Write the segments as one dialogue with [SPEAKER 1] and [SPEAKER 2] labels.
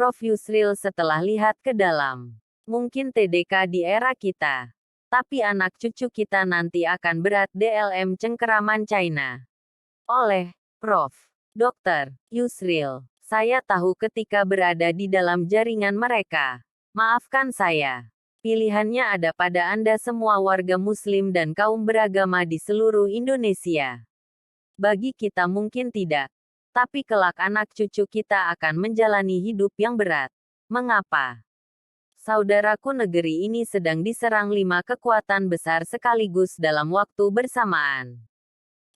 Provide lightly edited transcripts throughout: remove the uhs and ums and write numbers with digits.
[SPEAKER 1] Prof. Yusril setelah lihat ke dalam. Mungkin TDK di era kita. Tapi anak cucu kita nanti akan berat DLM cengkeraman China. Oleh Prof. Dr. Yusril. Saya tahu ketika berada di dalam jaringan mereka. Maafkan saya. Pilihannya ada pada Anda semua warga Muslim dan kaum beragama di seluruh Indonesia. Bagi kita mungkin tidak. Tapi kelak anak cucu kita akan menjalani hidup yang berat. Mengapa? Saudaraku, negeri ini sedang diserang 5 kekuatan besar sekaligus dalam waktu bersamaan.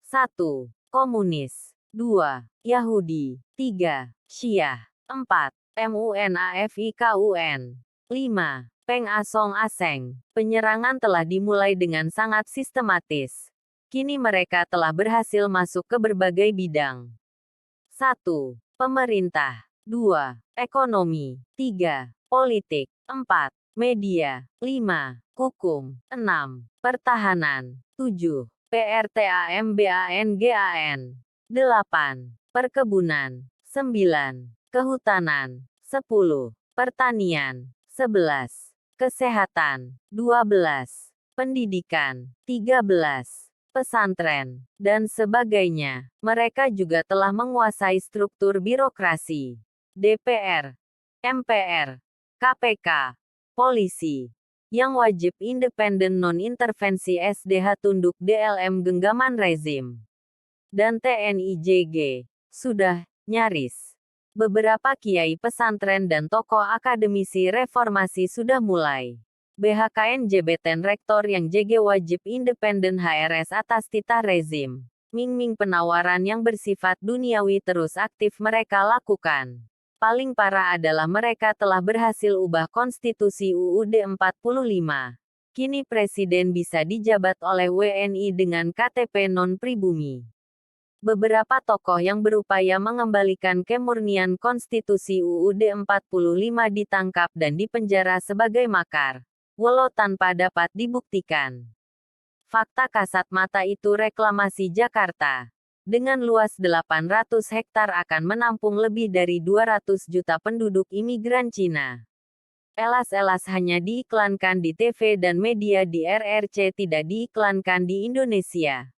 [SPEAKER 1] 1. Komunis. 2. Yahudi. 3. Syiah. 4. MUNAFIKUN. 5. Peng Asong Aseng. Penyerangan telah dimulai dengan sangat sistematis. Kini mereka telah berhasil masuk ke berbagai bidang. 1. Pemerintah. 2. Ekonomi. 3. Politik. 4. Media. 5. Hukum. 6. Pertahanan. 7. PRTAMBANGAN. 8. Perkebunan. 9. Kehutanan. 10. Pertanian. 11. Kesehatan. 12. Pendidikan. 13. Pesantren, dan sebagainya. Mereka juga telah menguasai struktur birokrasi. DPR, MPR, KPK, polisi, yang wajib independen non-intervensi SDH tunduk DLM genggaman rezim, dan TNI JG, sudah, nyaris. Beberapa kiai pesantren dan tokoh akademisi reformasi sudah mulai. BHKN jebeten rektor yang JG wajib independen HRS atas titah rezim. Ming-ming penawaran yang bersifat duniawi terus aktif mereka lakukan. Paling parah adalah mereka telah berhasil ubah konstitusi UUD 45. Kini presiden bisa dijabat oleh WNI dengan KTP non-pribumi. Beberapa tokoh yang berupaya mengembalikan kemurnian konstitusi UUD 45 ditangkap dan dipenjara sebagai makar, walau tanpa dapat dibuktikan. Fakta kasat mata itu reklamasi Jakarta, dengan luas 800 hektar akan menampung lebih dari 200 juta penduduk imigran Cina. Elas-elas hanya diiklankan di TV dan media di RRC, tidak diiklankan di Indonesia.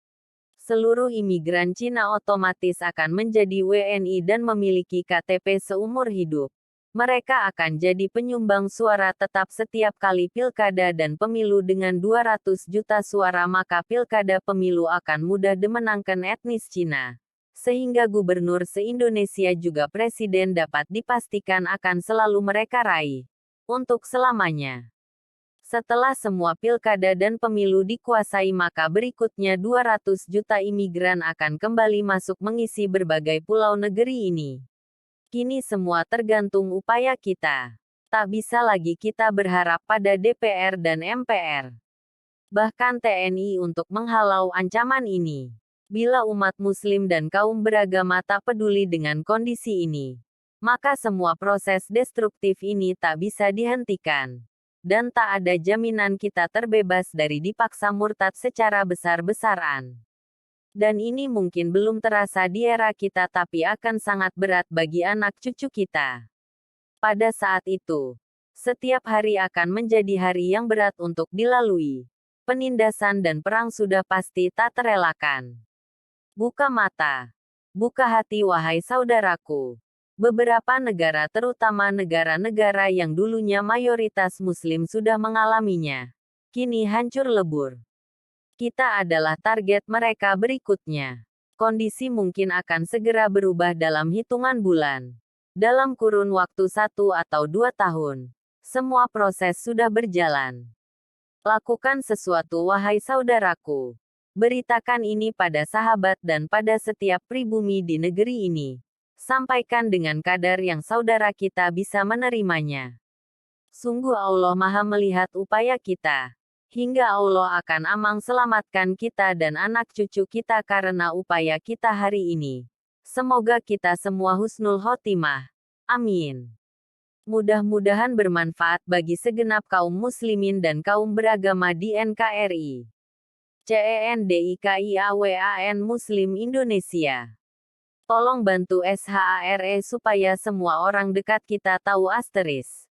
[SPEAKER 1] Seluruh imigran Cina otomatis akan menjadi WNI dan memiliki KTP seumur hidup. Mereka akan jadi penyumbang suara tetap setiap kali pilkada dan pemilu dengan 200 juta suara, maka pilkada pemilu akan mudah dimenangkan etnis Cina. Sehingga gubernur se-Indonesia juga presiden dapat dipastikan akan selalu mereka raih. Untuk selamanya. Setelah semua pilkada dan pemilu dikuasai, maka berikutnya 200 juta imigran akan kembali masuk mengisi berbagai pulau negeri ini. Kini semua tergantung upaya kita. Tak bisa lagi kita berharap pada DPR dan MPR. Bahkan TNI untuk menghalau ancaman ini. Bila umat muslim dan kaum beragama tak peduli dengan kondisi ini, maka semua proses destruktif ini tak bisa dihentikan. Dan tak ada jaminan kita terbebas dari dipaksa murtad secara besar-besaran. Dan ini mungkin belum terasa di era kita, tapi akan sangat berat bagi anak cucu kita. Pada saat itu, setiap hari akan menjadi hari yang berat untuk dilalui. Penindasan dan perang sudah pasti tak terelakkan. Buka mata. Buka hati wahai saudaraku. Beberapa negara, terutama negara-negara yang dulunya mayoritas muslim, sudah mengalaminya. Kini hancur lebur. Kita adalah target mereka berikutnya. Kondisi mungkin akan segera berubah dalam hitungan bulan. Dalam kurun waktu 1 atau 2 tahun. Semua proses sudah berjalan. Lakukan sesuatu wahai saudaraku. Beritakan ini pada sahabat dan pada setiap pribumi di negeri ini. Sampaikan dengan kadar yang saudara kita bisa menerimanya. Sungguh Allah Maha melihat upaya kita. Hingga Allah akan amang selamatkan kita dan anak cucu kita karena upaya kita hari ini. Semoga kita semua husnul khotimah. Amin. Mudah-mudahan bermanfaat bagi segenap kaum muslimin dan kaum beragama di NKRI. CENDIKIAWAN Muslim Indonesia. Tolong bantu SHARE supaya semua orang dekat kita tahu. Asteris.